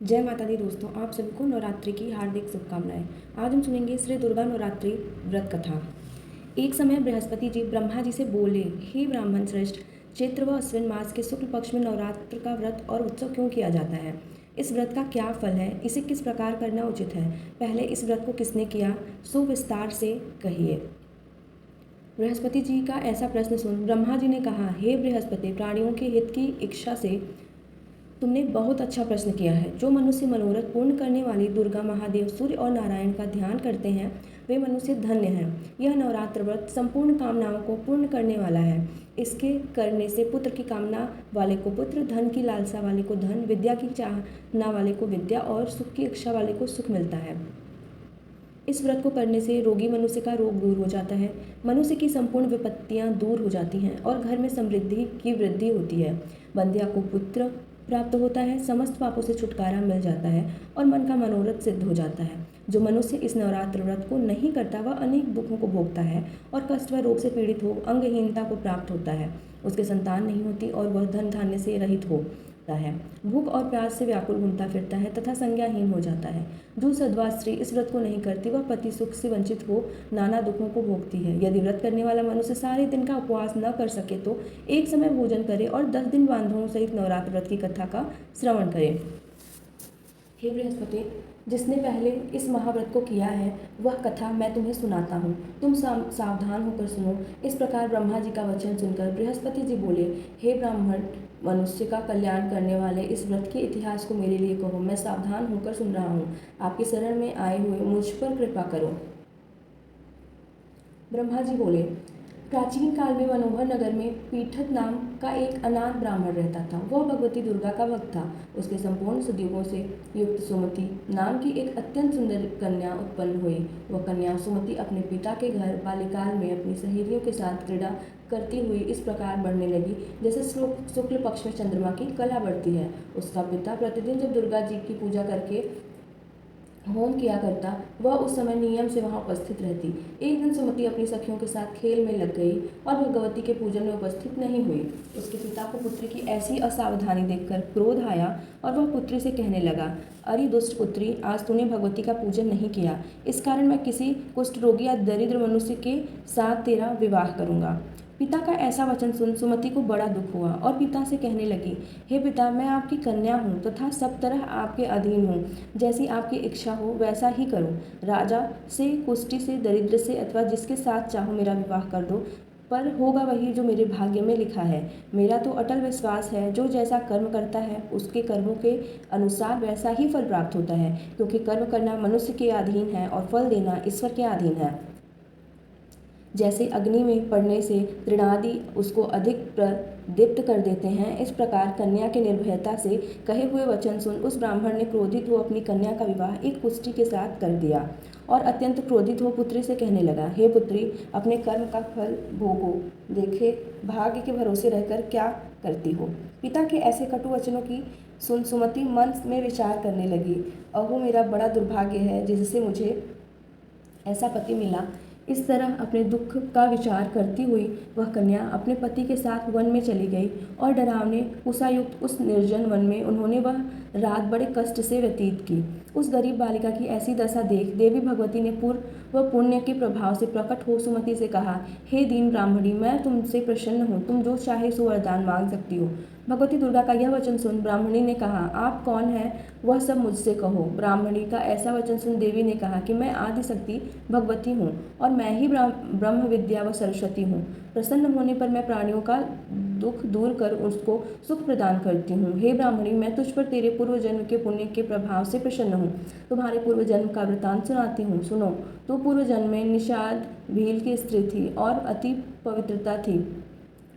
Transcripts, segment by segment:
जय माता दी दोस्तों, आप सभी को नवरात्रि की हार्दिक शुभकामनाएं। आज हम सुनेंगे श्री दुर्गा नवरात्रि व्रत कथा। एक समय बृहस्पति जी ब्रह्मा जी से बोले, हे ब्राह्मण श्रेष्ठ, चैत्र व अश्विन मास के शुक्ल पक्ष में नवरात्र का व्रत और उत्सव क्यों किया जाता है? इस व्रत का क्या फल है? इसे किस प्रकार करना उचित है? पहले इस व्रत को किसने किया, सुविस्तार से कहिए। बृहस्पति जी का ऐसा प्रश्न सुन ब्रह्मा जी ने कहा, हे बृहस्पति, प्राणियों के हित की इच्छा से तुमने बहुत अच्छा प्रश्न किया है। जो मनुष्य मनोरथ पूर्ण करने वाली दुर्गा, महादेव, सूर्य और नारायण का ध्यान करते हैं वे मनुष्य धन्य हैं। यह नवरात्र व्रत संपूर्ण कामनाओं को पूर्ण करने वाला है। इसके करने से पुत्र की कामना वाले को पुत्र, धन की लालसा वाले को धन, विद्या की चाहना वाले को विद्या और सुख की इच्छा वाले को सुख मिलता है। इस व्रत को करने से रोगी मनुष्य का रोग दूर हो जाता है, मनुष्य की संपूर्ण विपत्तियां दूर हो जाती हैं और घर में समृद्धि की वृद्धि होती है। बंध्या को पुत्र प्राप्त होता है, समस्त पापों से छुटकारा मिल जाता है और मन का मनोरथ सिद्ध हो जाता है। जो मनुष्य इस नवरात्र व्रत को नहीं करता वह अनेक दुखों को भोगता है और कष्ट व रोग से पीड़ित हो अंगहीनता को प्राप्त होता है। उसके संतान नहीं होती और वह धन धान्य से रहित होता है, भूख और प्यास से व्याकुल घूमता फिरता है तथा संज्ञाहीन हो जाता है। जो सद्वा स्त्री इस व्रत को नहीं करती वह पति सुख से वंचित हो नाना दुखों को भोगती है। यदि व्रत करने वाला मनुष्य सारे दिन का उपवास न कर सके तो एक समय भोजन करे और 10 दिन बांधवों सहित नवरात्र व्रत की कथा का श्रवण करे। हे बृहस्पति, जिसने पहले इस महाव्रत को किया है वह कथा मैं तुम्हें सुनाता हूँ, तुम सावधान होकर सुनो। इस प्रकार ब्रह्मा जी का वचन सुनकर बृहस्पति जी बोले, हे ब्राह्मण, मनुष्य का कल्याण करने वाले इस व्रत के इतिहास को मेरे लिए कहो। मैं सावधान होकर सुन रहा हूँ। आपकी शरण में आए हुए मुझ पर कृपा करो। ब्रह्मा जी बोले, प्राचीन काल में मनोहर नगर में पीठत नाम का एक अनाथ ब्राह्मण रहता था। वह भगवती दुर्गा का भक्त था। उसके संपूर्ण सद्योगों से युक्त सुमति नाम की एक अत्यंत सुंदर कन्या उत्पन्न हुई। वह कन्या सुमति अपने पिता के घर बाल्यकाल में अपनी सहेलियों के साथ क्रीड़ा करती हुई इस प्रकार बढ़ने लगी जैसे शुक्ल पक्ष में चंद्रमा की कला बढ़ती है। उसका पिता प्रतिदिन जब दुर्गा जी की पूजा करके होम किया करता वह उस समय नियम से वहां उपस्थित रहती। एक दिन सुमति अपनी सखियों के साथ खेल में लग गई और भगवती के पूजन में उपस्थित नहीं हुई। उसके पिता को पुत्री की ऐसी असावधानी देखकर क्रोध आया और वह पुत्री से कहने लगा, अरे दुष्ट पुत्री, आज तूने भगवती का पूजन नहीं किया, इस कारण मैं किसी कुष्ठ रोगी या दरिद्र मनुष्य के साथ तेरा विवाह करूंगा। पिता का ऐसा वचन सुन सुमति को बड़ा दुख हुआ और पिता से कहने लगी, हे पिता, मैं आपकी कन्या हूँ तथा सब तरह आपके अधीन हूँ। जैसी आपकी इच्छा हो वैसा ही करूँ। राजा से, कुष्ठी से, दरिद्र से अथवा जिसके साथ चाहो मेरा विवाह कर दो, पर होगा वही जो मेरे भाग्य में लिखा है। मेरा तो अटल विश्वास है, जो जैसा कर्म करता है उसके कर्मों के अनुसार वैसा ही फल प्राप्त होता है, क्योंकि कर्म करना मनुष्य के अधीन है और फल देना ईश्वर के अधीन है। जैसे अग्नि में पड़ने से तृणादि उसको अधिक प्रदीप्त कर देते हैं, इस प्रकार कन्या के निर्भयता से कहे हुए वचन सुन उस ब्राह्मण ने क्रोधित हो अपनी कन्या का विवाह एक कुष्ठी के साथ कर दिया और अत्यंत क्रोधित हो पुत्री से कहने लगा, हे पुत्री, अपने कर्म का फल भोगो, देखे भाग्य के भरोसे रहकर क्या करती हो। पिता के ऐसे कटु वचनों की सुन सुमति मन में विचार करने लगी, अहो मेरा बड़ा दुर्भाग्य है जिससे मुझे ऐसा पति मिला। इस तरह अपने दुख का विचार करती हुई वह कन्या अपने पति के साथ वन में चली गई और डरावने उषायुक्त उस निर्जन वन में उन्होंने वह रात बड़े कष्ट से व्यतीत की। उस गरीब बालिका की ऐसी दशा देख देवी भगवती ने पूर्व व पुण्य के प्रभाव से प्रकट हो सुमति से कहा, हे दीन ब्राह्मणी, मैं तुमसे प्रसन्न हूँ, तुम जो चाहे सो वरदान मांग सकती हो। भगवती दुर्गा का यह वचन सुन ब्राह्मणी ने कहा, आप कौन हैं वह सब मुझसे कहो। ब्राह्मणी का ऐसा वचन सुन देवी ने कहा कि मैं आदिशक्ति भगवती हूँ और मैं ही ब्रह्म विद्या व सरस्वती हूँ। प्रसन्न होने पर मैं प्राणियों का दुख दूर कर उसको सुख प्रदान करती हूँ। हे ब्राह्मणी, मैं तुझ पर तेरे पूर्व जन्म के पुण्य के प्रभाव से प्रसन्न हूँ। तुम्हारे पूर्व जन्म का वृतांत सुनाती हूँ, सुनो। तो पूर्व जन्म में निषाद भील की स्त्री थी और अति पवित्रता थी।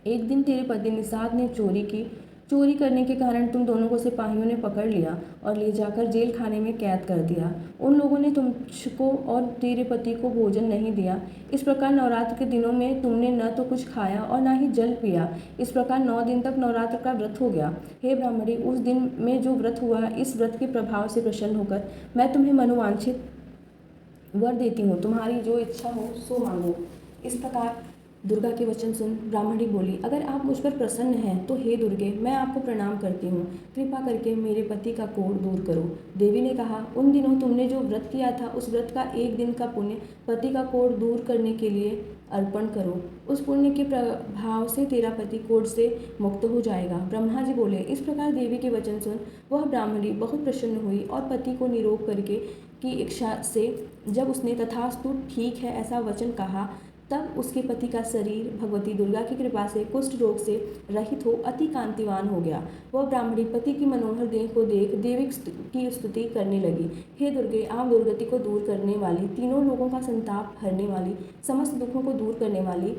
एक दिन तेरे पति निषाद ने चोरी की। चोरी करने के कारण तुम दोनों को सिपाहियों ने पकड़ लिया और ले जाकर जेल खाने में कैद कर दिया। उन लोगों ने तुमको और तेरे पति को भोजन नहीं दिया। इस प्रकार नवरात्र के दिनों में तुमने न तो कुछ खाया और न ही जल पिया। इस प्रकार 9 दिन तक नवरात्र का व्रत हो गया। हे ब्राह्मणी, उस दिन में जो व्रत हुआ, इस व्रत के प्रभाव से प्रसन्न होकर मैं तुम्हें मनोवांछित वर देती हूँ। तुम्हारी जो इच्छा हो सो मांगो। इस प्रकार दुर्गा के वचन सुन ब्राह्मणी बोली, अगर आप मुझ पर प्रसन्न हैं तो हे दुर्गे, मैं आपको प्रणाम करती हूँ। कृपा करके मेरे पति का कोढ़ दूर करो। देवी ने कहा, उन दिनों तुमने जो व्रत किया था उस व्रत का एक दिन का पुण्य पति का कोढ़ दूर करने के लिए अर्पण करो। उस पुण्य के प्रभाव से तेरा पति कोढ़ से मुक्त हो जाएगा। ब्रह्मा जी बोले, इस प्रकार देवी के वचन सुन वह ब्राह्मणी बहुत प्रसन्न हुई और पति को निरोग करके की इच्छा से जब उसने तथास्तु ठीक है ऐसा वचन कहा, तब उसके पति का शरीर भगवती दुर्गा की कृपा से कुष्ठ रोग से रहित हो अति कांतिवान हो गया। वह ब्राह्मणी पति की मनोहर देह को देख देवी की स्तुति करने लगी। हे दुर्गे, आप दुर्गति को दूर करने वाली, तीनों लोगों का संताप हरने वाली, समस्त दुखों को दूर करने वाली,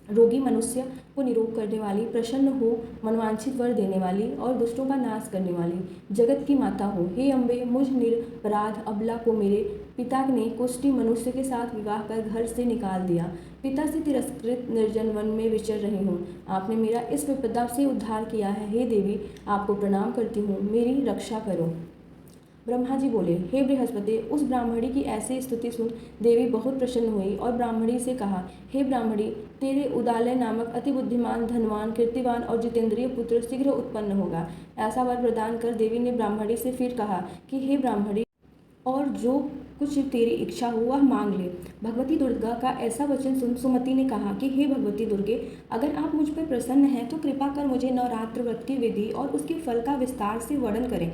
रोगी मनुष्य को निरोग करने वाली, प्रसन्न हो मनवांछित वर देने वाली और दुष्टों का नाश करने वाली, जगत की माता हो। हे अम्बे, मुझ निरपराध अबला को मेरे पिता ने कुष्ठी मनुष्य के साथ विवाह कर घर से निकाल दिया। पिता से तिरस्कृत निर्जन वन में विचर रही हूँ। आपने मेरा इस विपदा से उद्धार किया है। हे देवी, आपको प्रणाम करती हूँ, मेरी रक्षा करो। ब्रह्मा जी बोले, हे बृहस्पति, उस ब्राह्मणी की ऐसी स्तुति सुन देवी बहुत प्रसन्न हुई और ब्राह्मणी से कहा, हे ब्राह्मणी, तेरे उदालय नामक अति बुद्धिमान, धनवान, कीर्तिवान और जितेंद्रिय पुत्र शीघ्र उत्पन्न होगा। ऐसा वर प्रदान कर देवी ने ब्राह्मणी से फिर कहा कि हे ब्राह्मणी, और जो कुछ तेरी इच्छा हो वह मांग ले। भगवती दुर्गा का ऐसा वचन सुन सुमति ने कहा कि हे भगवती दुर्गे, अगर आप मुझ पर प्रसन्न हैं तो कृपा कर मुझे नवरात्र व्रत की विधि और उसके फल का विस्तार से वर्णन करें।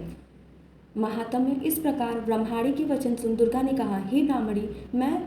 महात्म्य इस प्रकार ब्रह्माणी के वचन सुन दुर्गा ने कहा, हे ब्राह्मणी, मैं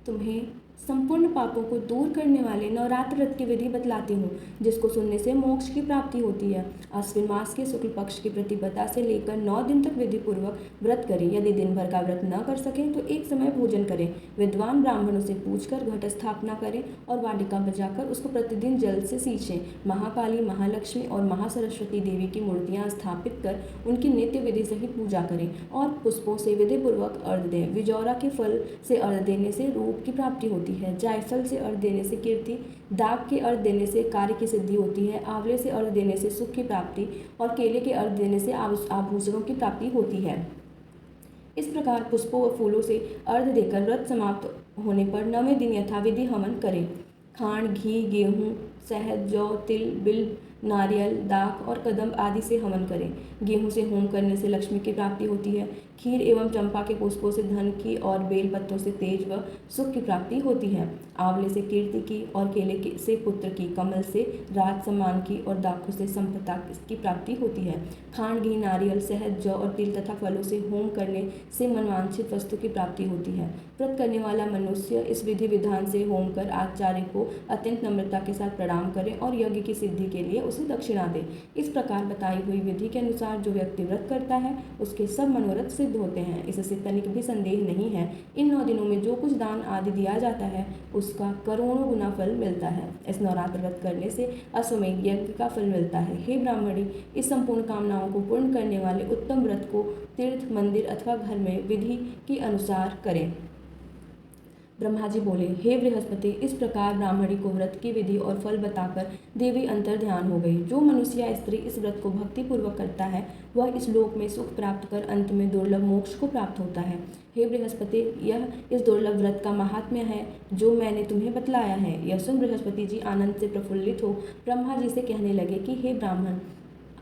तुम्हें संपूर्ण पापों को दूर करने वाले नवरात्र व्रत की विधि बतलाती हूँ, जिसको सुनने से मोक्ष की प्राप्ति होती है। अश्विन मास के शुक्ल पक्ष की प्रतिपदा से लेकर 9 दिन तक विधि पूर्वक व्रत करें। यदि दिन भर का व्रत न कर सकें तो एक समय भोजन करें। विद्वान ब्राह्मणों से पूछकर घट स्थापना करें और वाटिका बजाकर उसको प्रतिदिन जल से सींचें। महाकाली, महालक्ष्मी और महासरस्वती देवी की मूर्तियाँ स्थापित कर उनकी नित्य विधि सहित पूजा करें और पुष्पों से विधि पूर्वक अर्घ दें। विजौरा के फल से अर्घ देने से रूप की प्राप्ति होती है। जायफल से अर्घ देने से कीर्ति, दाग के अर्घ देने से कार्य की सिद्धि होती है, आंवले से अर्घ देने से सुख की प्राप्ति और केले के अर्घ देने से आभूषणों की प्राप्ति होती है। इस प्रकार पुष्पों व फूलों से अर्घ देकर व्रत समाप्त होने पर 9वें दिन यथाविधि हवन करें। खांड, घी, गेहूँ, शहद, जौ, तिल, बिल्व, नारियल, दाख और कदम्ब आदि से हवन करें। गेहूं से होम करने से लक्ष्मी की प्राप्ति होती है। खीर एवं चंपा के पुष्पों से धन की और बेल पत्तों से तेज व सुख की प्राप्ति होती है। आंवले से कीर्ति की और केले से पुत्र की, कमल से राज सम्मान की और दाखों से संपदा की प्राप्ति होती है। खांड, घी, नारियल, शहद, जौ और तिल तथा फलों से होम करने से मनवांछित वस्तु की प्राप्ति होती है। व्रत करने वाला मनुष्य इस विधि विधान से होम कर आचार्य को अत्यंत नम्रता के साथ प्रणाम करे और यज्ञ की सिद्धि के लिए उसे दक्षिणा दे। इस प्रकार बताई हुई विधि के अनुसार जो व्यक्ति व्रत करता है उसके सब मनोरथ सिद्ध होते हैं। इससे तनिक भी संदेह नहीं है। इन 9 दिनों में जो कुछ दान आदि दिया जाता है उसका करोड़ों गुना फल मिलता है। इस नवरात्र व्रत करने से अश्वमेध यज्ञ का फल मिलता है। हे ब्राह्मणी, इस संपूर्ण कामनाओं को पूर्ण करने वाले उत्तम व्रत को तीर्थ, मंदिर अथवा घर में विधि के अनुसार करें। ब्रह्मा जी बोले, हे बृहस्पति, इस प्रकार ब्राह्मणी को व्रत की विधि और फल बताकर देवी अंतर ध्यान हो गई। जो मनुष्य या स्त्री इस व्रत को भक्ति पूर्वक करता है वह इस लोक में सुख प्राप्त कर अंत में दुर्लभ मोक्ष को प्राप्त होता है। हे बृहस्पति, यह इस दुर्लभ व्रत का महात्म्य है जो मैंने तुम्हें बतलाया है। यह सुन बृहस्पति जी आनंद से प्रफुल्लित हो ब्रह्मा जी से कहने लगे कि हे ब्राह्मण,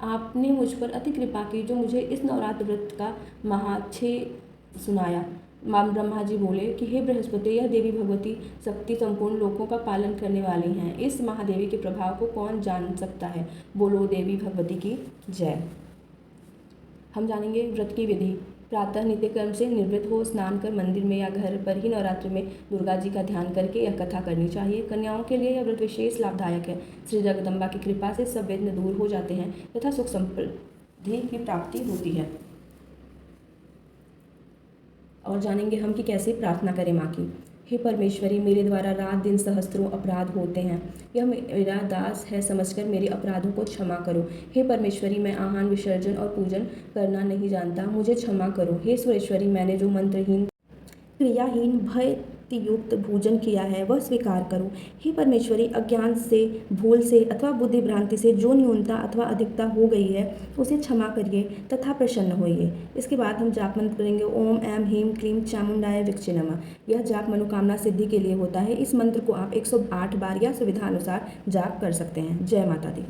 आपने मुझ पर अति कृपा की जो मुझे इस नवरात्र व्रत का महात्म्य सुनाया। ब्रह्मा जी बोले कि हे बृहस्पति, यह देवी भगवती शक्ति संपूर्ण लोकों का पालन करने वाली हैं। इस महादेवी के प्रभाव को कौन जान सकता है। बोलो देवी भगवती की जय। हम जानेंगे व्रत की विधि। प्रातः नित्य कर्म से निवृत्त हो स्नान कर मंदिर में या घर पर ही नवरात्र में दुर्गा जी का ध्यान करके यह कथा करनी चाहिए। कन्याओं के लिए यह व्रत विशेष लाभदायक है। श्री जगदम्बा की कृपा से सब विघ्न दूर हो जाते हैं तथा सुख समृद्धि की प्राप्ति होती है। और जानेंगे हम कि कैसे प्रार्थना करें माँ की। हे परमेश्वरी, मेरे द्वारा रात दिन सहस्त्रों अपराध होते हैं। यह मेरा दास है समझकर मेरे अपराधों को क्षमा करो। हे परमेश्वरी, मैं आहान विसर्जन और पूजन करना नहीं जानता, मुझे क्षमा करो। हे सुरेश्वरी, मैंने जो मंत्रहीन, क्रियाहीन, भय शक्ति युक्त भोजन किया है वह स्वीकार करो। हे परमेश्वरी, अज्ञान से, भूल से अथवा बुद्धि भ्रांति से जो न्यूनता अथवा अधिकता हो गई है उसे क्षमा करिए तथा प्रसन्न होइए। इसके बाद हम जाप मंत्र करेंगे ओम ऐम ह्रीम क्लीम चामुंडाय विक्षे नमः। यह जाप मनोकामना सिद्धि के लिए होता है। इस मंत्र को आप 108 बार या सुविधा अनुसार जाप कर सकते हैं। जय माता दी।